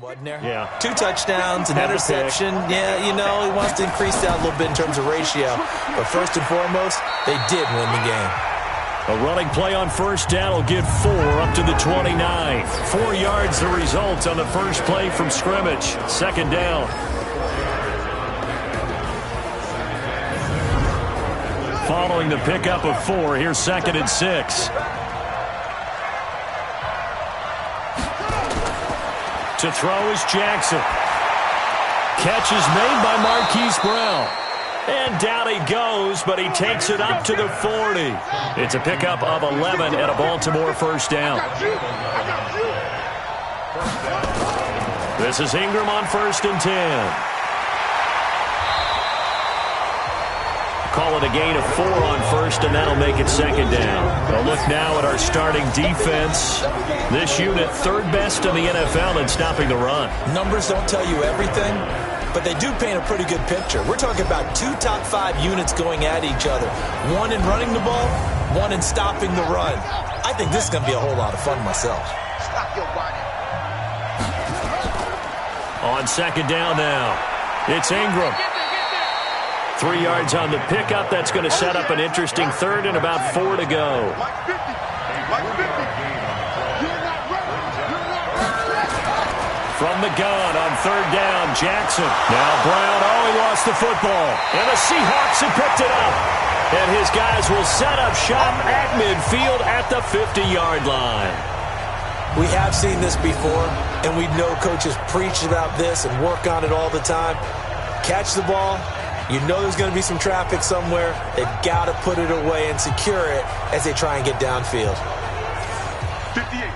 Wasn't there? Yeah. 2 touchdowns, an interception. Yeah, you know, he wants to increase that a little bit in terms of ratio. But first and foremost, they did win the game. A running play on first down will get 4 up to the 29. 4 yards the result on the first play from scrimmage. Second down. Following the pickup of 4, here's 2nd and 6. To throw is Jackson. Catch is made by Marquise Brown. And down he goes, but he takes it up to the 40. It's a pickup of 11 at a Baltimore first down. This is Ingram on 1st and 10. Call it a gain of 4 on first, and that'll make it 2nd down. A look now at our starting defense. This unit, 3rd best in the NFL in stopping the run. Numbers don't tell you everything, but they do paint a pretty good picture. We're talking about 2 top 5 units going at each other. 1 in running the ball, 1 in stopping the run. I think this is going to be a whole lot of fun myself. Stop your body. On 2nd down now, it's Ingram. 3 yards on the pickup. That's going to set up an interesting 3rd and about 4 to go. From the gun on 3rd down, Jackson. Now Brown, he lost the football. And the Seahawks have picked it up. And his guys will set up shop at midfield at the 50-yard line. We have seen this before, and we know coaches preach about this and work on it all the time. Catch the ball. You know there's going to be some traffic somewhere. They've got to put it away and secure it as they try and get downfield.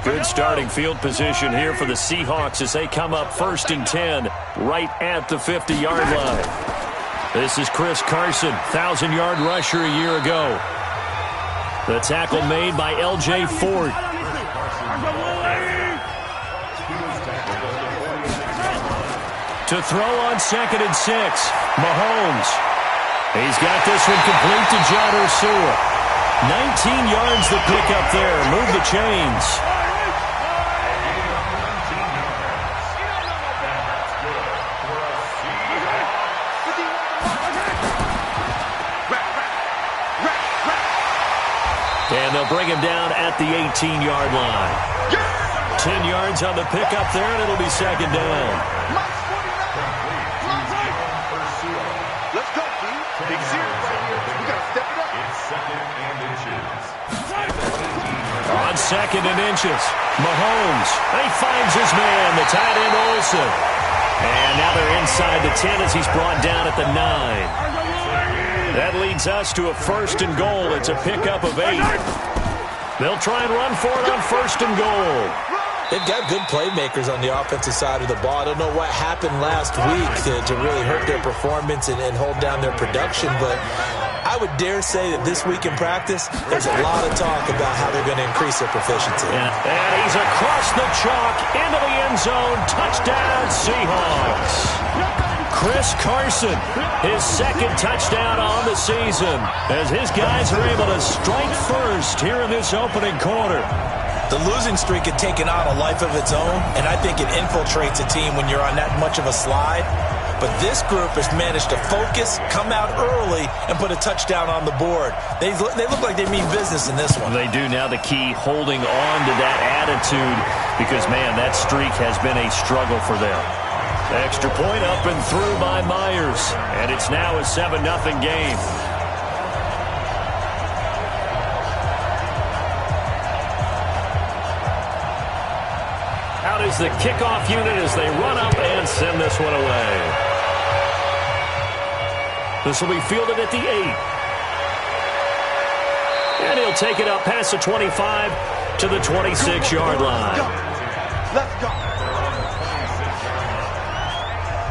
Good starting field position here for the Seahawks as they come up 1st and 10 right at the 50-yard line. This is Chris Carson, 1,000-yard rusher a year ago. The tackle made by L.J. Ford. To throw on 2nd and 6, Mahomes. He's got this one complete to John Ursua. 19 yards the pickup there. Move the chains. And they'll bring him down at the 18-yard line. 10 yards on the pickup there, and it'll be 2nd down. On 2nd and inches, Mahomes. He finds his man, the tight end Olsen. And now they're inside the 10 as he's brought down at the 9. That leads us to a 1st and goal. It's a pickup of 8. They'll try and run for it on 1st and goal. They've got good playmakers on the offensive side of the ball. I don't know what happened last week to really hurt their performance and hold down their production, but I would dare say that this week in practice, there's a lot of talk about how they're going to increase their proficiency. And he's across the chalk into the end zone. Touchdown, Seahawks. Chris Carson, his 2nd touchdown on the season, as his guys are able to strike first here in this opening quarter. The losing streak had taken on a life of its own, and I think it infiltrates a team when you're on that much of a slide. But this group has managed to focus, come out early, and put a touchdown on the board. They look like they mean business in this one. They do. Now the key, holding on to that attitude, because, man, that streak has been a struggle for them. Extra point up and through by Myers, and it's now a 7-0 game. Out is the kickoff unit as they run up and send this one away. This will be fielded at the 8. And he'll take it up past the 25 to the 26-yard line. Let's go.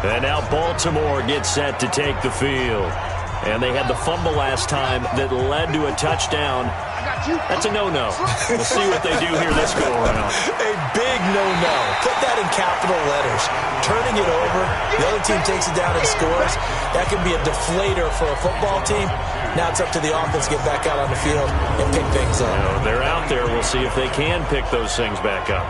And now Baltimore gets set to take the field. And they had the fumble last time that led to a touchdown. That's a no-no. We'll see what they do here this go-around. A big no-no. Put that in capital letters. Turning it over, the other team takes it down and scores. That can be a deflator for a football team. Now it's up to the offense to get back out on the field and pick things up. You know, they're out there. We'll see if they can pick those things back up.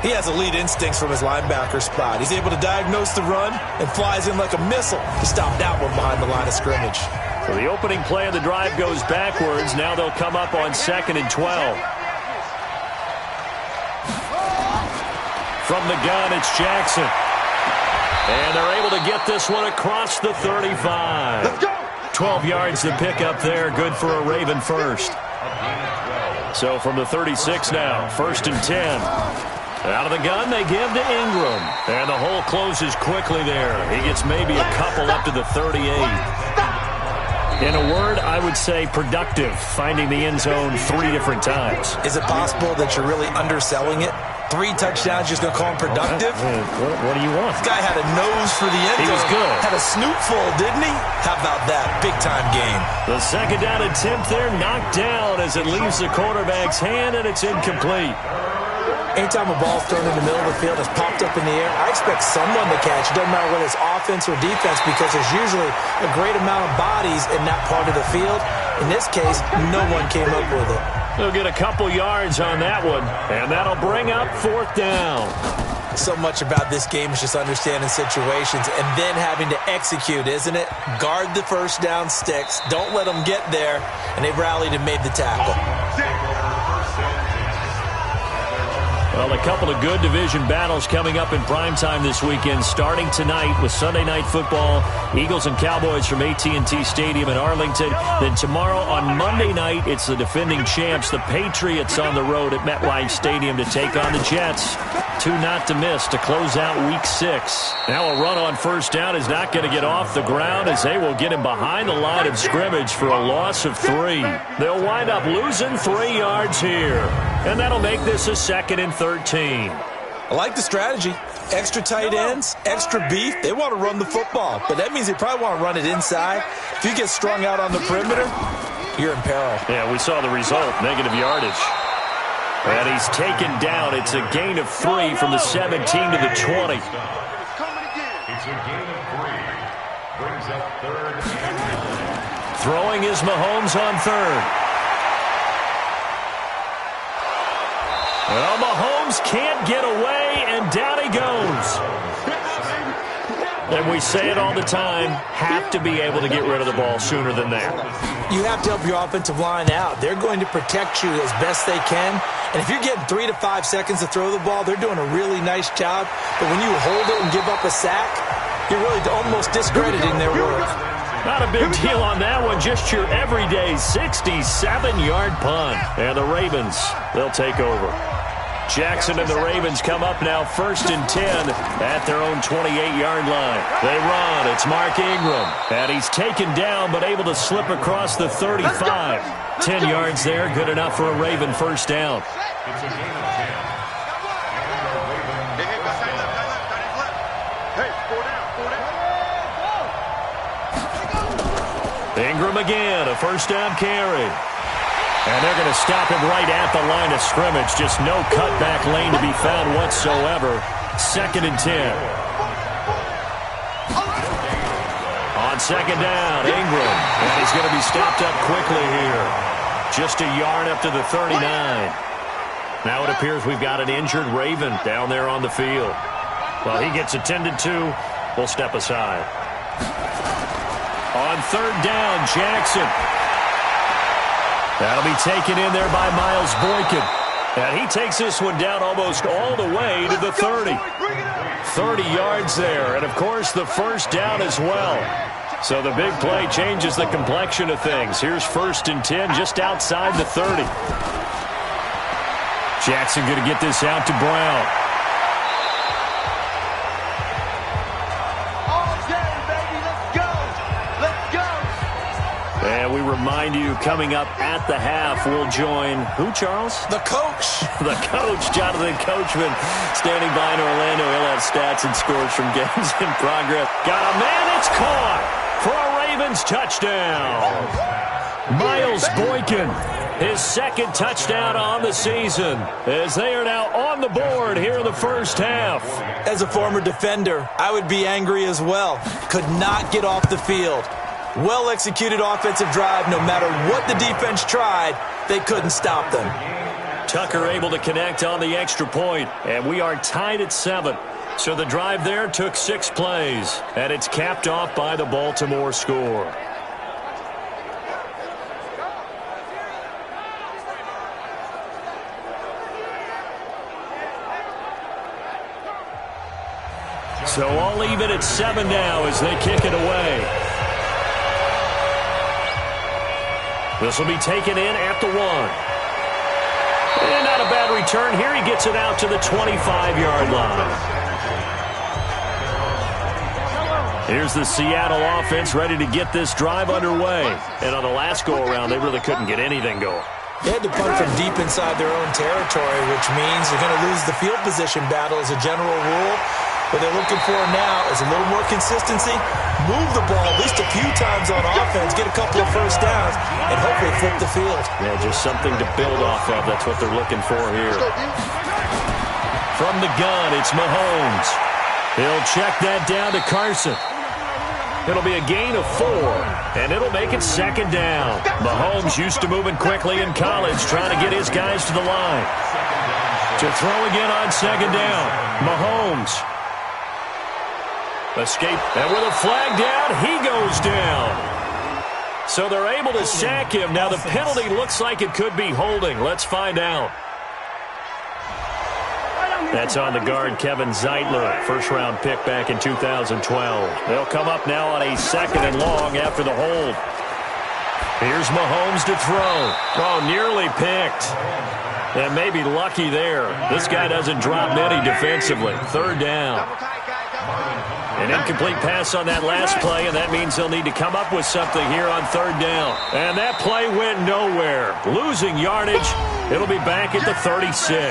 He has elite instincts from his linebacker spot. He's able to diagnose the run and flies in like a missile to stop that one behind the line of scrimmage. So the opening play of the drive goes backwards. Now they'll come up on 2nd and 12. From the gun, it's Jackson. And they're able to get this one across the 35. Let's go. 12 yards to pick up there. Good for a Raven first. So from the 36 now, 1st and 10. Out of the gun, they give to Ingram. And the hole closes quickly there. He gets maybe a couple up to the 38. In a word, I would say productive, finding the end zone 3 different times. Is it possible that you're really underselling it? 3 touchdowns, just going to call him productive? What do you want? This guy had a nose for the end zone. He was good. Had a snoot full, didn't he? How about that? Big-time game. The 2nd down attempt there knocked down as it leaves the quarterback's hand, and it's incomplete. Anytime a ball's thrown in the middle of the field, it's popped up in the air, I expect someone to catch. It doesn't matter whether it's offense or defense because there's usually a great amount of bodies in that part of the field. In this case, no one came up with it. They'll get a couple yards on that one, and that'll bring up 4th down. So much about this game is just understanding situations and then having to execute, isn't it? Guard the first down sticks. Don't let them get there, and they rallied and made the tackle. Well, a couple of good division battles coming up in primetime this weekend, starting tonight with Sunday Night Football, Eagles and Cowboys from AT&T Stadium in Arlington. Then tomorrow on Monday night, it's the defending champs, the Patriots, on the road at MetLife Stadium to take on the Jets. 2 not to miss to close out Week 6. Now a run on 1st down is not going to get off the ground as they will get him behind the line of scrimmage for a loss of 3. They'll wind up losing 3 yards here. And that'll make this a 2nd and 13. I like the strategy. Extra tight ends, extra beef. They want to run the football, but that means they probably want to run it inside. If you get strung out on the perimeter, you're in peril. Yeah, we saw the result, negative yardage. And he's taken down. It's a gain of 3 from the 17 to the 20. It's a gain of 3. Brings up 3rd. Throwing is Mahomes on 3rd. Well, Mahomes can't get away, and down he goes. And we say it all the time, have to be able to get rid of the ball sooner than that. You have to help your offensive line out. They're going to protect you as best they can. And if you're getting 3 to 5 seconds to throw the ball, they're doing a really nice job. But when you hold it and give up a sack, you're really almost discrediting their work. Not a big deal on that one, just your everyday 67-yard punt. And the Ravens, they'll take over. Jackson and the Ravens come up now 1st and 10 at their own 28-yard line. They run. It's Mark Ingram. And he's taken down but able to slip across the 35. 10 yards there. Good enough for a Raven 1st down. It's a gain of 10. Ingram again, a 1st down carry. And they're going to stop him right at the line of scrimmage. Just no cutback lane to be found whatsoever. 2nd and 10. On 2nd down, Ingram. And he's going to be stopped up quickly here. Just a yard up to the 39. Now it appears we've got an injured Raven down there on the field. Well, he gets attended to. We'll step aside. On 3rd down, Jackson. That'll be taken in there by Miles Boykin. And he takes this one down almost all the way to the 30. 30 yards there. And, of course, the 1st down as well. So the big play changes the complexion of things. Here's 1st and 10 just outside the 30. Jackson going to get this out to Brown. And we remind you, coming up at the half, we'll join who, Charles? The coach. The coach, Jonathan Coachman, standing by in Orlando. He'll have stats and scores from games in progress. Got a man, it's caught for a Ravens touchdown. Miles Boykin, his 2nd touchdown on the season, as they are now on the board here in the 1st half. As a former defender, I would be angry as well. Could not get off the field. Well-executed offensive drive. No matter what the defense tried, they couldn't stop them. Tucker able to connect on the extra point, and we are tied at 7. So the drive there took 6 plays, and it's capped off by the Baltimore score. So all even at 7 now as they kick it away. This will be taken in at the 1. And not a bad return here. He gets it out to the 25-yard line. Here's the Seattle offense ready to get this drive underway. And on the last go-around, they really couldn't get anything going. They had to punt from deep inside their own territory, which means they're going to lose the field position battle as a general rule. What they're looking for now is a little more consistency, move the ball at least a few times on offense, get a couple of first downs, and hopefully flip the field. Yeah, just something to build off of. That's what they're looking for here. From the gun, it's Mahomes. He'll check that down to Carson. It'll be a gain of 4, and it'll make it 2nd down. Mahomes used to moving quickly in college, trying to get his guys to the line. To throw again on 2nd down, Mahomes. Escape, and with a flag down, he goes down. So they're able to sack him. Now the penalty looks like it could be holding. Let's find out. That's on the guard, Kevin Zeitler, first-round pick back in 2012. They'll come up now on a 2nd and long after the hold. Here's Mahomes to throw. Oh, nearly picked. And maybe lucky there. This guy doesn't drop many defensively. 3rd down. An incomplete pass on that last play, and that means they'll need to come up with something here on 3rd down. And that play went nowhere. Losing yardage. It'll be back at the 36.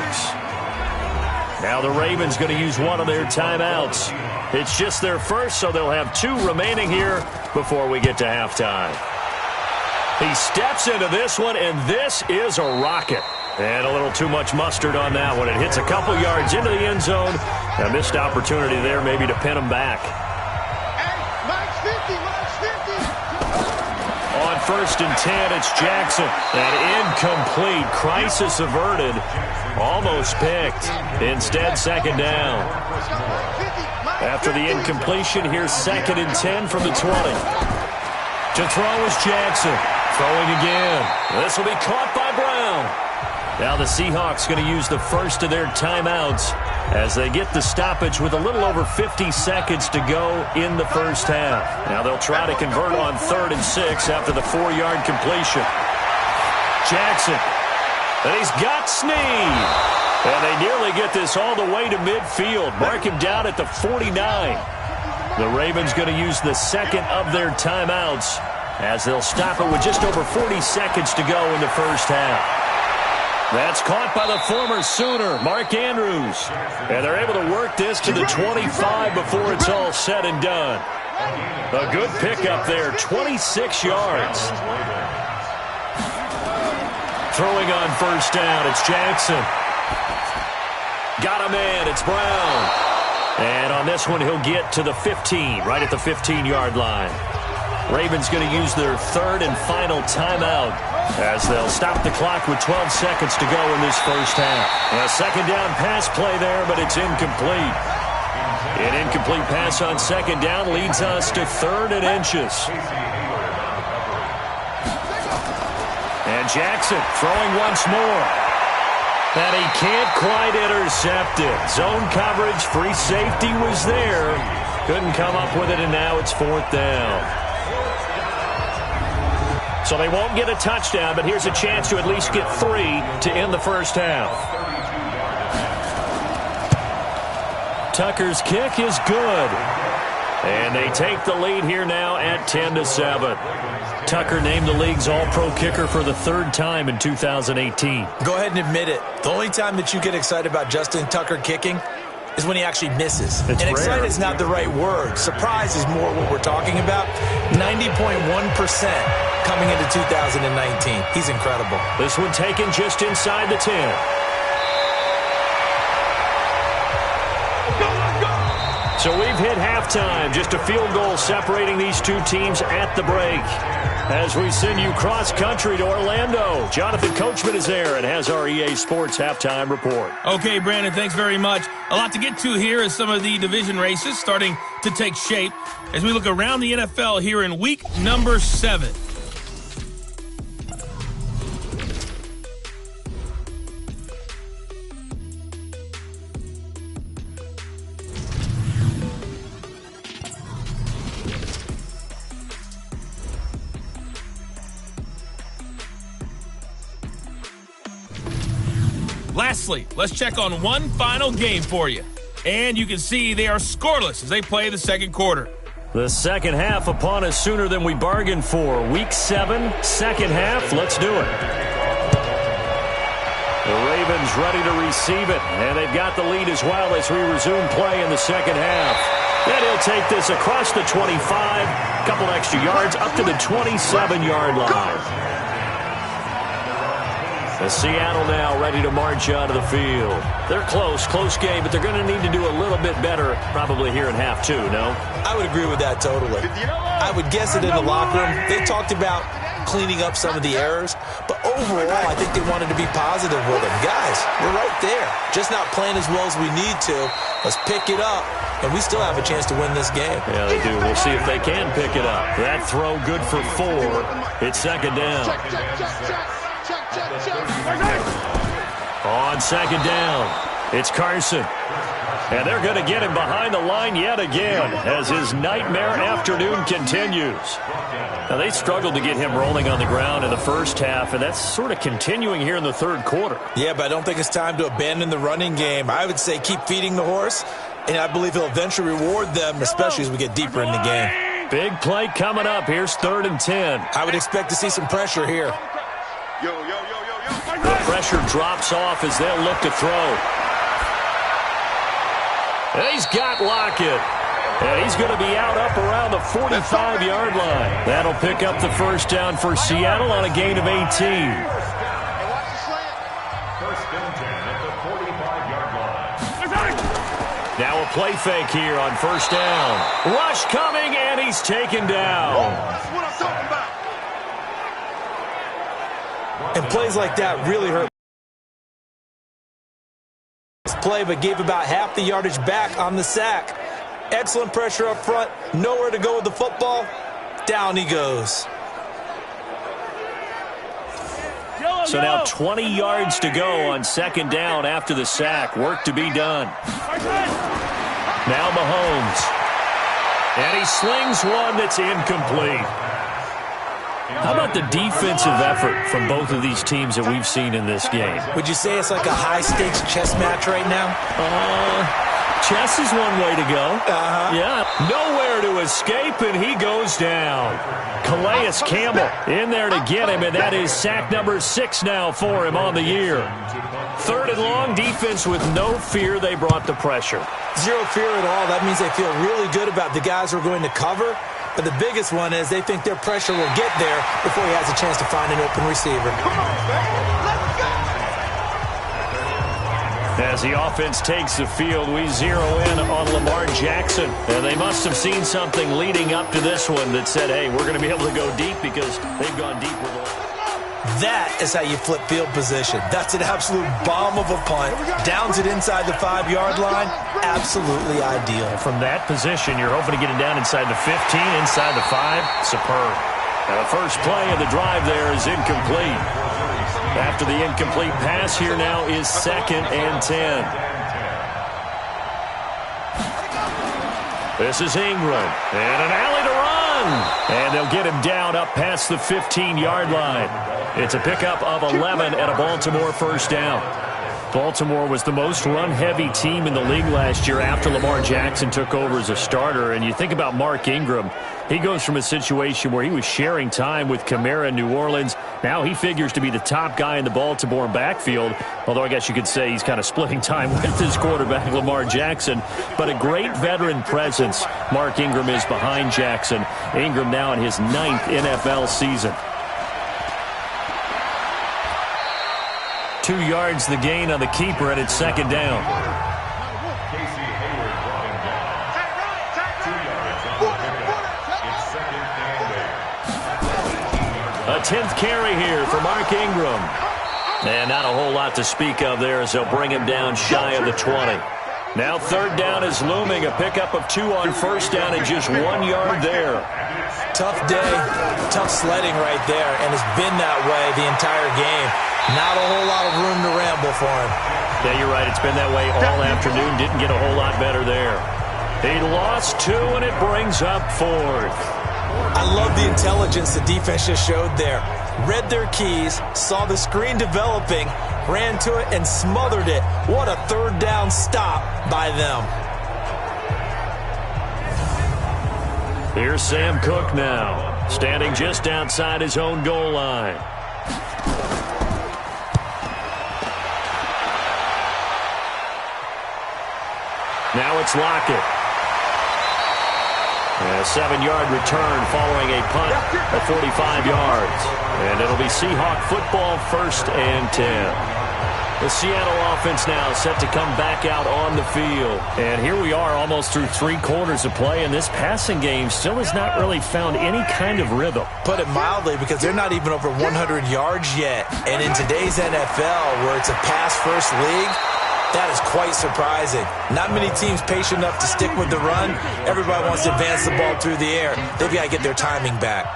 Now the Ravens going to use one of their timeouts. It's just their first, so they'll have 2 remaining here before we get to halftime. He steps into this one, and this is a rocket. And a little too much mustard on that one. It hits a couple yards into the end zone. A missed opportunity there maybe to pin him back. On 1st and 10, it's Jackson. That incomplete. Crisis averted. Almost picked. Instead, 2nd down. After the incompletion, here's 2nd and 10 from the 20. To throw is Jackson. Throwing again. This will be caught by Brown. Now the Seahawks going to use the first of their timeouts as they get the stoppage with a little over 50 seconds to go in the first half. Now they'll try to convert on 3rd and 6 after the 4-yard completion. Jackson. And he's got Snead. And they nearly get this all the way to midfield. Mark him down at the 49. The Ravens going to use the 2nd of their timeouts as they'll stop it with just over 40 seconds to go in the first half. That's caught by the former Sooner, Mark Andrews. And they're able to work this to the 25 before it's all said and done. A good pickup there, 26 yards. Throwing on 1st down, it's Jackson. Got a man, it's Brown. And on this one, he'll get to the 15, right at the 15-yard line. Ravens going to use their 3rd and final timeout as they'll stop the clock with 12 seconds to go in this first half. A 2nd down pass play there, but it's incomplete. An incomplete pass on 2nd down leads us to 3rd and inches. And Jackson throwing once more. And he can't quite intercept it. Zone coverage, free safety was there. Couldn't come up with it, and now it's 4th down. So they won't get a touchdown, but here's a chance to at least get 3 to end the first half. Tucker's kick is good. And they take the lead here now at 10-7. Tucker named the league's all-pro kicker for the 3rd time in 2018. Go ahead and admit it. The only time that you get excited about Justin Tucker kicking is when he actually misses. It's and excited rare. is not the right word. Surprise is more what we're talking about. 90.1% coming into 2019. He's incredible. This one taken just inside the 10. So we've hit halftime. Just a field goal separating these 2 teams at the break. As we send you cross-country to Orlando, Jonathan Coachman is there and has our EA Sports Halftime Report. Okay, Brandon, thanks very much. A lot to get to here as some of the division races starting to take shape as we look around the NFL here in week number 7. Lastly, let's check on one final game for you. And you can see they are scoreless as they play the second quarter. The second half upon us sooner than we bargained for. Week 7, second half. Let's do it. The Ravens ready to receive it, and they've got the lead as well as we resume play in the second half. And he'll take this across the 25, couple extra yards up to the 27-yard line. The Seattle now ready to march onto the field. They're close game, but they're going to need to do a little bit better probably here in half 2, no? I would agree with that totally. I would guess it in the locker room. They talked about cleaning up some of the errors, but overall, I think they wanted to be positive with them. Guys, we're right there. Just not playing as well as we need to. Let's pick it up, and we still have a chance to win this game. Yeah, they do. We'll see if they can pick it up. That throw good for 4. It's second down. On second down, it's Carson. And they're going to get him behind the line yet again as his nightmare afternoon continues. Now, they struggled to get him rolling on the ground in the first half, and that's sort of continuing here in the third quarter. Yeah, but I don't think it's time to abandon the running game. I would say keep feeding the horse, and I believe he'll eventually reward them, especially as we get deeper in the game. Big play coming up. Here's 3rd and 10. I would expect to see some pressure here. The pressure drops off as they'll look to throw. And he's got Lockett. And he's going to be out up around the 45-yard line. That'll pick up the first down for Seattle on a gain of 18. First and 10 at the 45-yard line. Now a play fake here on first down. Rush coming, and he's taken down. That's what I'm talking about. And plays like that really hurt. Play, but gave about half the yardage back on the sack. Excellent pressure up front. Nowhere to go with the football. Down he goes. So now 20 yards to go on second down after the sack. Work to be done. Now Mahomes. And he slings one that's incomplete. How about the defensive effort from both of these teams that we've seen in this game? Would you say it's like a high-stakes chess match right now? Chess is one way to go. Yeah. Nowhere to escape, and he goes down. Calais Campbell in there to get him, and that is sack number 6 now for him on the year. 3rd and long, defense with no fear. They brought the pressure. Zero fear at all. That means they feel really good about the guys who are going to cover. But the biggest one is they think their pressure will get there before he has a chance to find an open receiver. As the offense takes the field, we zero in on Lamar Jackson. And they must have seen something leading up to this one that said, hey, we're going to be able to go deep because they've gone deep with it. That is how you flip field position. That's an absolute bomb of a punt. Downs it inside the 5-yard line. Absolutely ideal. From that position, you're hoping to get it down inside the 15, inside the 5. Superb. Now the first play of the drive there is incomplete. After the incomplete pass, here now is 2nd and 10. This is Ingram. And an alley to run. And they'll get him down up past the 15-yard line. It's a pickup of 11 and a Baltimore first down. Baltimore was the most run-heavy team in the league last year after Lamar Jackson took over as a starter. And you think about Mark Ingram. He goes from a situation where he was sharing time with Kamara in New Orleans. Now he figures to be the top guy in the Baltimore backfield, although I guess you could say he's kind of splitting time with his quarterback, Lamar Jackson. But a great veteran presence. Mark Ingram is behind Jackson. Ingram now in his 9th NFL season. 2 yards the gain on the keeper, and it's second down. Casey Hayward brought him down. 2 yards on the pickup. It's 2nd and 8. 10th carry here for Mark Ingram. And not a whole lot to speak of there as they'll bring him down shy of the 20. Now third down is looming. A pickup of 2 on first down and just 1 yard there. Tough day, tough sledding right there, and it's been that way the entire game. Not a whole lot of room to ramble for him. Yeah, you're right. It's been that way all afternoon. Didn't get a whole lot better there. He lost 2, and it brings up 4th. I love the intelligence the defense just showed there. Read their keys, saw the screen developing, ran to it, and smothered it. What a third down stop by them. Here's Sam Cook now, standing just outside his own goal line. Now it's Lockett. A 7-yard return following a punt of 45 yards. And it'll be Seahawk football, 1st and 10. The Seattle offense now set to come back out on the field. And here we are almost through 3 quarters of play, and this passing game still has not really found any kind of rhythm. Put it mildly, because they're not even over 100 yards yet. And in today's NFL, where it's a pass-first league, that is quite surprising. Not many teams patient enough to stick with the run. Everybody wants to advance the ball through the air. They've got to get their timing back.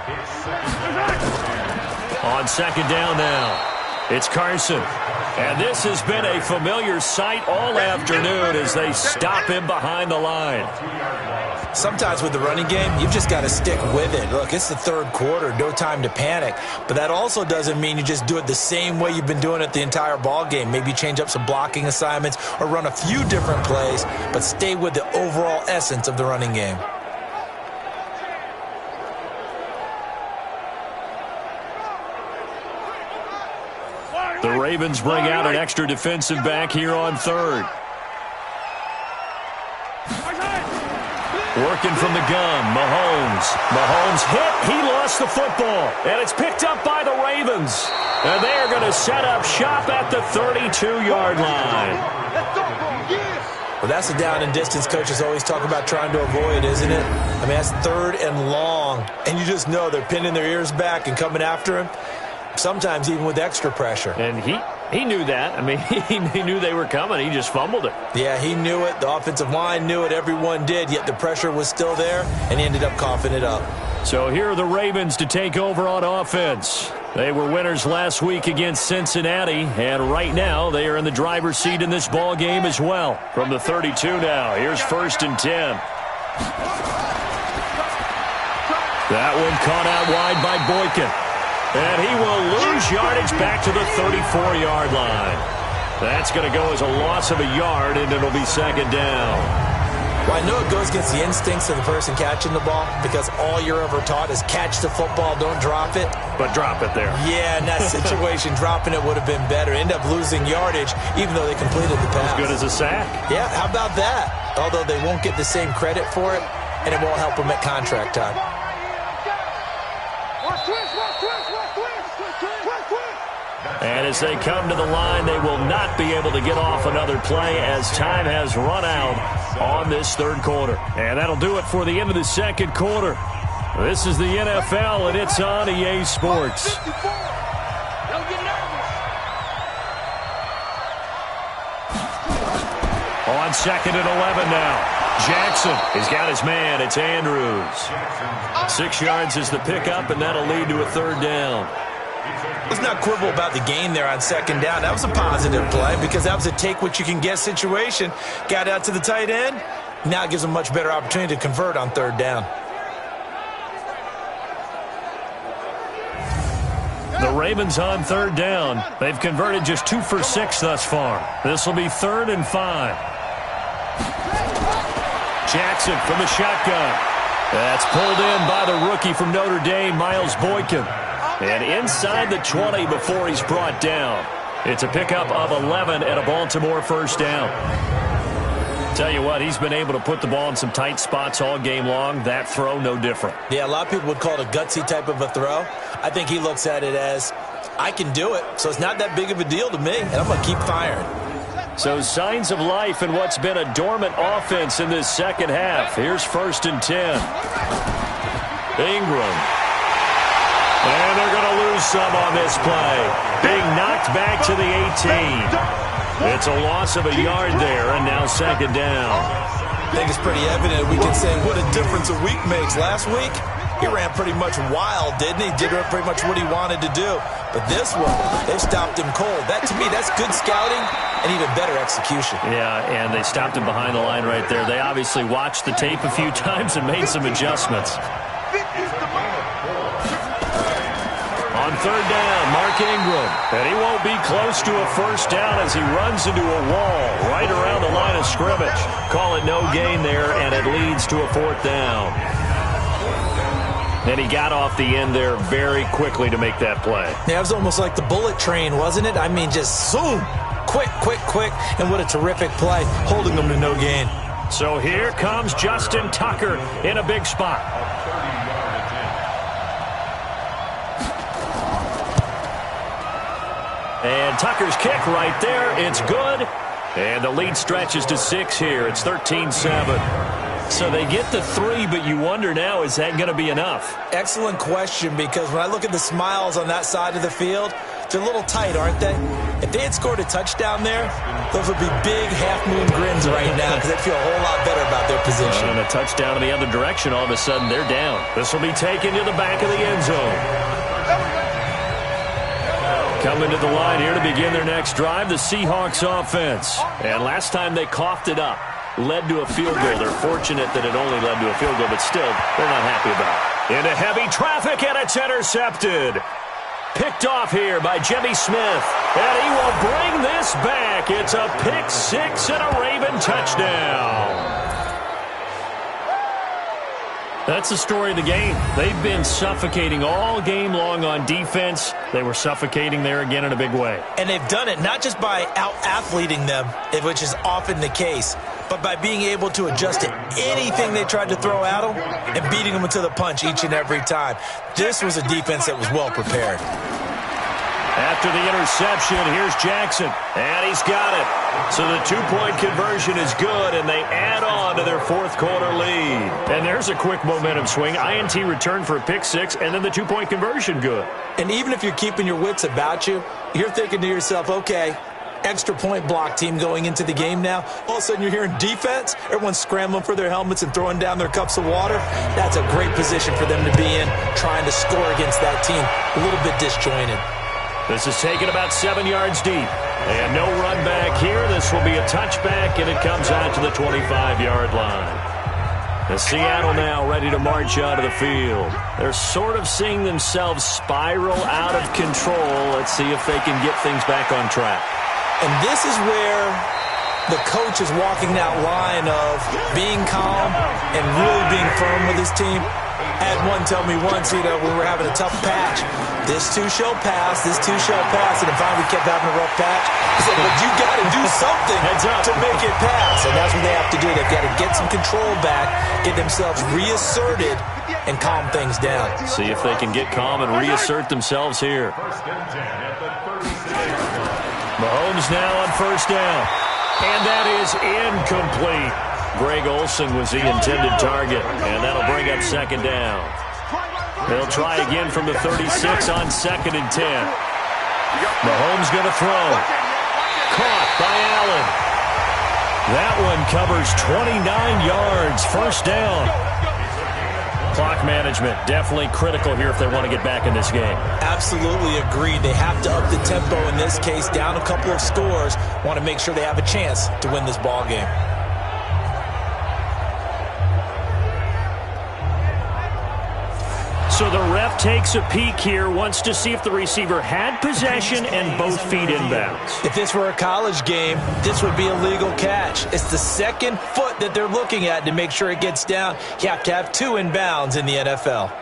On 2nd down now, it's Carson. And this has been a familiar sight all afternoon as they stop him behind the line. Sometimes with the running game, you've just got to stick with it. Look, it's the 3rd quarter, no time to panic. But that also doesn't mean you just do it the same way you've been doing it the entire ball game. Maybe change up some blocking assignments or run a few different plays, but stay with the overall essence of the running game. The Ravens bring out an extra defensive back here on 3rd. Working from the gun, Mahomes. Mahomes hit. He lost the football. And it's picked up by the Ravens. And they're going to set up shop at the 32-yard line. Well, that's the down and distance coaches always talk about trying to avoid, isn't it? I mean, that's 3rd and long. And you just know they're pinning their ears back and coming after him. Sometimes even with extra pressure. And he knew that. I mean, he knew they were coming. He just fumbled it. Yeah, he knew it. The offensive line knew it. Everyone did. Yet the pressure was still there, and he ended up coughing it up. So here are the Ravens to take over on offense. They were winners last week against Cincinnati, and right now they are in the driver's seat in this ball game as well. From the 32 now, here's 1st and 10. That one caught out wide by Boykin. And he will lose yardage back to the 34-yard line. That's going to go as a loss of a yard, and it'll be 2nd down. Well, I know it goes against the instincts of the person catching the ball, because all you're ever taught is catch the football, don't drop it. But drop it there. Yeah, in that situation, dropping it would have been better. End up losing yardage, even though they completed the pass. As good as a sack. Yeah, how about that? Although they won't get the same credit for it, and it won't help them at contract time. And as they come to the line, they will not be able to get off another play as time has run out on this 3rd quarter. And that'll do it for the end of the 2nd quarter. This is the NFL, and it's on EA Sports. On 2nd and 11 now. Jackson has got his man. It's Andrews. 6 yards is the pickup, and that'll lead to a 3rd down. Let's not quibble about the gain there on 2nd down. That was a positive play because that was a take-what-you-can-get situation. Got out to the tight end. Now it gives them much better opportunity to convert on 3rd down. The Ravens on 3rd down. They've converted just 2 for 6 thus far. This will be 3rd and 5. Jackson from the shotgun. That's pulled in by the rookie from Notre Dame, Miles Boykin. And inside the 20 before he's brought down. It's a pickup of 11 and a Baltimore 1st down. Tell you what, he's been able to put the ball in some tight spots all game long. That throw, no different. Yeah, a lot of people would call it a gutsy type of a throw. I think he looks at it as, I can do it, so it's not that big of a deal to me, and I'm going to keep firing. So signs of life in what's been a dormant offense in this 2nd half. Here's 1st and 10. Ingram. And they're going to lose lose some on this play. Being knocked back to the 18. It's a loss of a yard there, and now second down. I think it's pretty evident. We can say what a difference a week makes. Last week, he ran pretty much wild, didn't he? Did pretty much what he wanted to do. But this one, they stopped him cold. That, to me, that's good scouting and even better execution. Yeah, and they stopped him behind the line right there. They obviously watched the tape a few times and made some adjustments. On third down, Mark Ingram. And he won't be close to a first down as he runs into a wall right around the line of scrimmage. Call it no gain there, and it leads to a fourth down. And he got off the end there very quickly to make that play. Yeah, it was almost like the bullet train, wasn't it? I mean, just zoom. Quick, quick, quick. And what a terrific play, holding them to no gain. So here comes Justin Tucker in a big spot. And Tucker's kick right there. It's good. And the lead stretches to 6 here. It's 13-7. So they get the 3, but you wonder now, is that going to be enough? Excellent question, because when I look at the smiles on that side of the field, they're a little tight, aren't they? If they had scored a touchdown there, those would be big half-moon grins right now because they'd feel a whole lot better about their position. And a touchdown in the other direction, all of a sudden they're down. This will be taken to the back of the end zone. Coming to the line here to begin their next drive, the Seahawks offense. And last time they coughed it up, led to a field goal. They're fortunate that it only led to a field goal, but still, they're not happy about it. Into heavy traffic, and it's intercepted. Picked off here by Jimmy Smith. And he will bring this back. It's a pick 6 and a Raven touchdown. That's the story of the game. They've been suffocating all game long on defense. They were suffocating there again in a big way. And they've done it not just by out-athleting them, which is often the case, but by being able to adjust to anything they tried to throw at them and beating them to the punch each and every time. This was a defense that was well prepared. After the interception, here's Jackson, and he's got it. So the two-point conversion is good, and they add on to their fourth-quarter lead. And there's a quick momentum swing. INT return for a pick 6, and then the two-point conversion good. And even if you're keeping your wits about you, you're thinking to yourself, okay, extra point block team going into the game now. All of a sudden you're hearing defense. Everyone's scrambling for their helmets and throwing down their cups of water. That's a great position for them to be in, trying to score against that team. A little bit disjointed. This is taken about 7 yards deep. And no run back here. This will be a touchback, and it comes out to the 25-yard line. The Seattle now ready to march out of the field. They're sort of seeing themselves spiral out of control. Let's see if they can get things back on track. And this is where the coach is walking that line of being calm and really being firm with his team. I had one tell me once, when we were having a tough patch, this too shall pass, this too shall pass. And then finally we kept having a rough patch. He said, but you got to do something to make it pass. And that's what they have to do. They've got to get some control back, get themselves reasserted, and calm things down. See if they can get calm and reassert themselves here. Mahomes now on first down. And that is incomplete. Greg Olsen was the intended target, and that'll bring up second down. They'll try again from the 36 on 2nd and 10. Mahomes going to throw. Caught by Allen. That one covers 29 yards. First down. Clock management definitely critical here if they want to get back in this game. Absolutely agreed. They have to up the tempo in this case, down a couple of scores. Want to make sure they have a chance to win this ball game. So the ref takes a peek here, wants to see if the receiver had possession and both feet inbounds. If this were a college game, this would be a legal catch. It's the second foot that they're looking at to make sure it gets down. You have to have 2 inbounds in the NFL.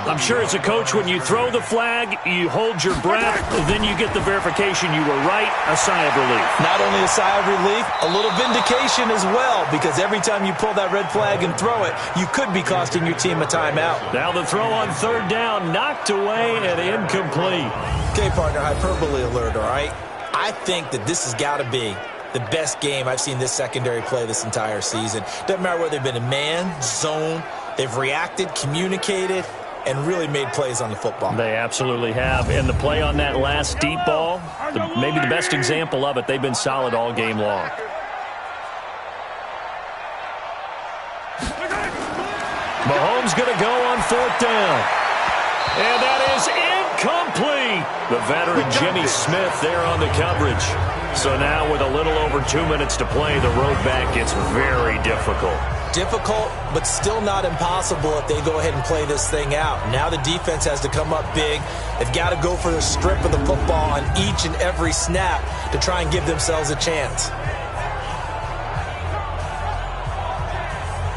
I'm sure as a coach, when you throw the flag, you hold your breath, then you get the verification you were right, a sigh of relief. Not only a sigh of relief, a little vindication as well, because every time you pull that red flag and throw it, you could be costing your team a timeout. Now the throw on third down, knocked away and incomplete. Okay, partner, hyperbole alert, all right? I think that this has got to be the best game I've seen this secondary play this entire season. Doesn't matter whether they've been in man, zone, they've reacted, communicated, and really made plays on the football. They absolutely have. And the play on that last deep ball, maybe the best example of it, they've been solid all game long. Mahomes going to go on fourth down. And that is incomplete. The veteran Jimmy Smith there on the coverage. So now with a little over 2 minutes to play, the road back gets very difficult. Difficult, but still not impossible if they go ahead and play this thing out. Now the defense has to come up big. They've got to go for the strip of the football on each and every snap to try and give themselves a chance.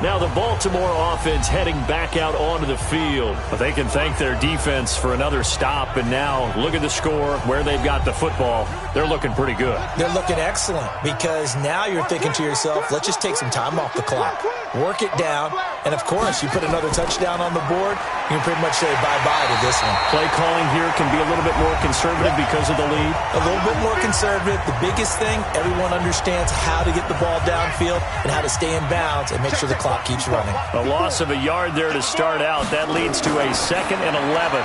Now the Baltimore offense heading back out onto the field. But they can thank their defense for another stop. And now look at the score, where they've got the football. They're looking pretty good. They're looking excellent because now you're thinking to yourself, let's just take some time off the clock. Work it down. And, of course, you put another touchdown on the board, you can pretty much say bye-bye to this one. Play calling here can be a little bit more conservative because of the lead. A little bit more conservative. The biggest thing, everyone understands how to get the ball downfield and how to stay in bounds and make sure the clock keeps running. A loss of a yard there to start out. That leads to a 2nd and 11.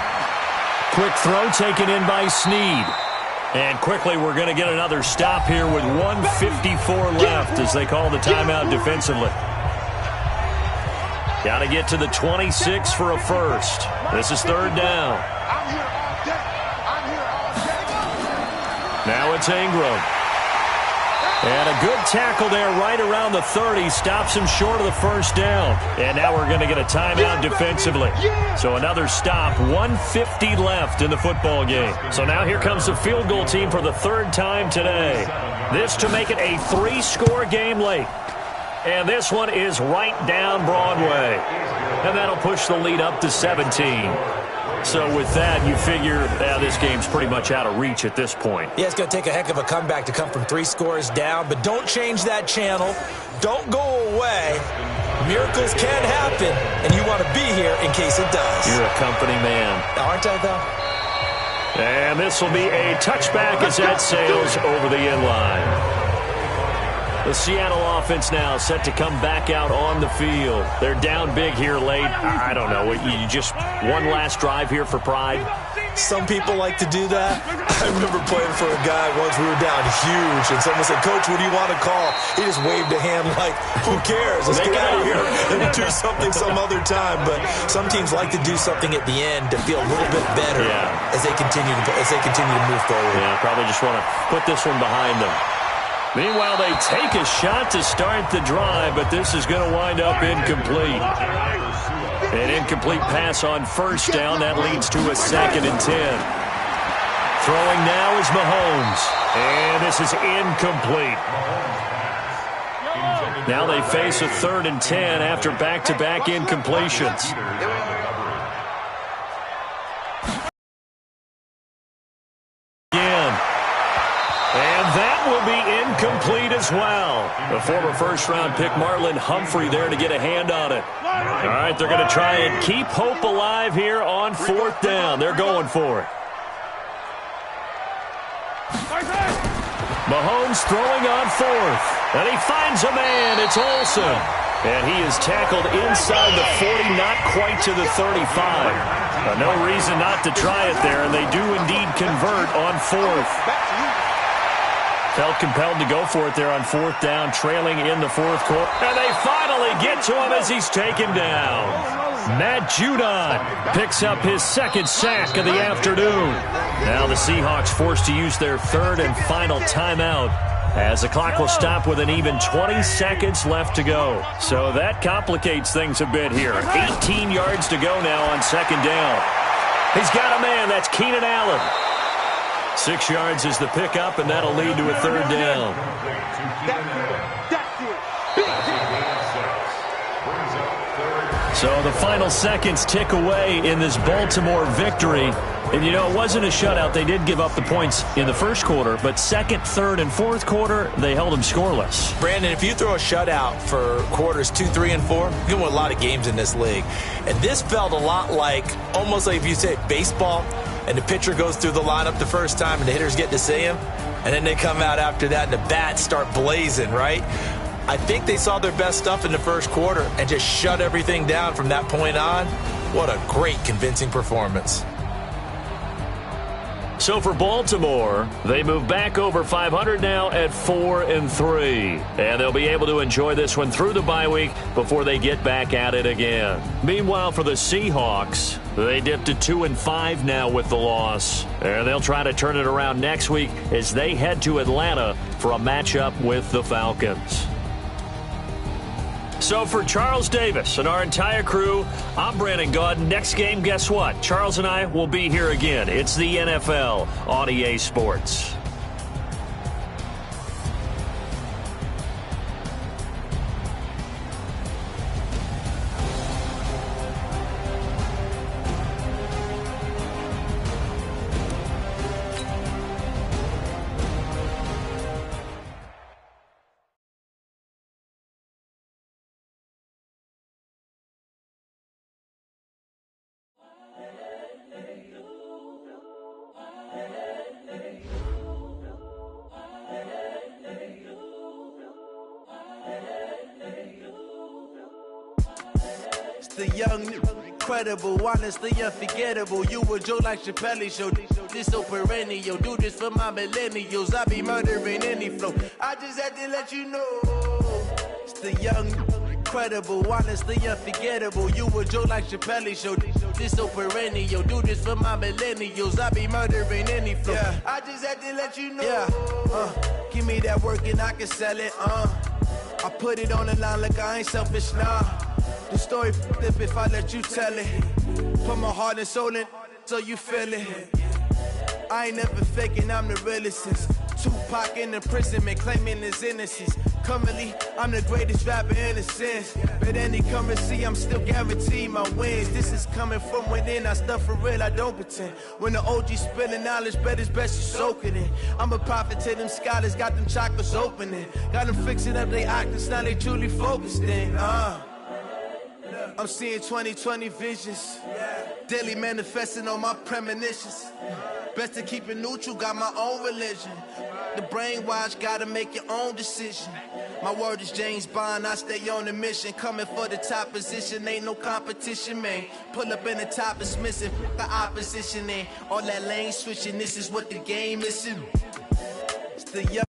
Quick throw taken in by Snead. And quickly we're going to get another stop here with 1:54 left as they call the timeout defensively. Got to get to the 26 for a first. This is third down. Now it's Ingram. And a good tackle there right around the 30. Stops him short of the first down. And now we're going to get a timeout defensively. So another stop. 1:50 left in the football game. So now here comes the field goal team for the third time today. This to make it a 3-score game late. And this one is right down Broadway. And that'll push the lead up to 17. So with that, you figure this game's pretty much out of reach at this point. Yeah, it's going to take a heck of a comeback to come from 3 scores down. But don't change that channel. Don't go away. Miracles can happen, and you want to be here in case it does. You're a company man. Aren't I, though? And this will be a touchback as that sails over the end line. The Seattle offense now set to come back out on the field. They're down big here late. I don't know. You just one last drive here for pride? Some people like to do that. I remember playing for a guy once. We were down huge, and someone said, "Coach, what do you want to call?" He just waved a hand like, who cares? Let's get out of here and do something some other time. But some teams like to do something at the end to feel a little bit better as they continue to move forward. Yeah, probably just want to put this one behind them. Meanwhile, they take a shot to start the drive, but this is going to wind up incomplete. An incomplete pass on first down. That leads to a 2nd and 10. Throwing now is Mahomes. And this is incomplete. Now they face a 3rd and 10 after back-to-back incompletions. Complete as well. The former first-round pick Marlon Humphrey there to get a hand on it. All right, they're going to try and keep hope alive here on 4th down. They're going for it. Mahomes throwing on 4th. And he finds a man. It's Olsen. And he is tackled inside the 40, not quite to the 35. No reason not to try it there, and they do indeed convert on 4th. Felt compelled to go for it there on 4th down, trailing in the 4th quarter. And they finally get to him as he's taken down. Matt Judon picks up his 2nd sack of the afternoon. Now the Seahawks forced to use their 3rd and final timeout as the clock will stop with an even 20 seconds left to go. So that complicates things a bit here. 18 yards to go now on 2nd down. He's got a man. That's Keenan Allen. 6 yards is the pickup, and that'll lead to a 3rd down. So the final seconds tick away in this Baltimore victory. And, it wasn't a shutout. They did give up the points in the first quarter, but second, third, and fourth quarter, they held them scoreless. Brandon, if you throw a shutout for quarters 2, 3, and 4, you're going to win a lot of games in this league. And this felt a lot like, almost like if you say baseball, and the pitcher goes through the lineup the first time, and the hitters get to see him, and then they come out after that, and the bats start blazing, right? I think they saw their best stuff in the first quarter and just shut everything down from that point on. What a great, convincing performance. So for Baltimore, they move back over 500 now at 4-3. And they'll be able to enjoy this one through the bye week before they get back at it again. Meanwhile, for the Seahawks, they dipped to 2-5 now with the loss. And they'll try to turn it around next week as they head to Atlanta for a matchup with the Falcons. So for Charles Davis and our entire crew, I'm Brandon Gotw. Next game, guess what? Charles and I will be here again. It's the NFL on EA Sports. The young, incredible, honestly unforgettable. You a Joe like Chappelle show. This so perennial. Do this for my millennials. I be murdering any flow. I just had to let you know. It's the young, incredible, honestly unforgettable. You a Joe like Chappelle show. This so perennial. Do this for my millennials. I be murdering any flow. Yeah. I just had to let you know. Yeah. Give me that work and I can sell it. I put it on the line like I ain't selfish, nah. The story flip if I let you tell it. Put my heart and soul in so you feel it. I ain't never faking, I'm the realest since Tupac in imprisonment, claiming his innocence. Currently, I'm the greatest rapper in a sense. But any currency, I'm still guaranteed my wins. This is coming from within, I stuff for real, I don't pretend. When the OG spilling knowledge, bet it's best you soak it in. I'm a prophet to them scholars, got them chakras opening. Got them fixing up they actors, now they truly focused in. I'm seeing 2020 visions. Daily manifesting on my premonitions. Best to keep it neutral, got my own religion. The brainwash, gotta make your own decision. My word is James Bond, I stay on the mission. Coming for the top position, ain't no competition, man. Pull up in the top, it's missing, the opposition in. All that lane switching, this is what the game is. It's the young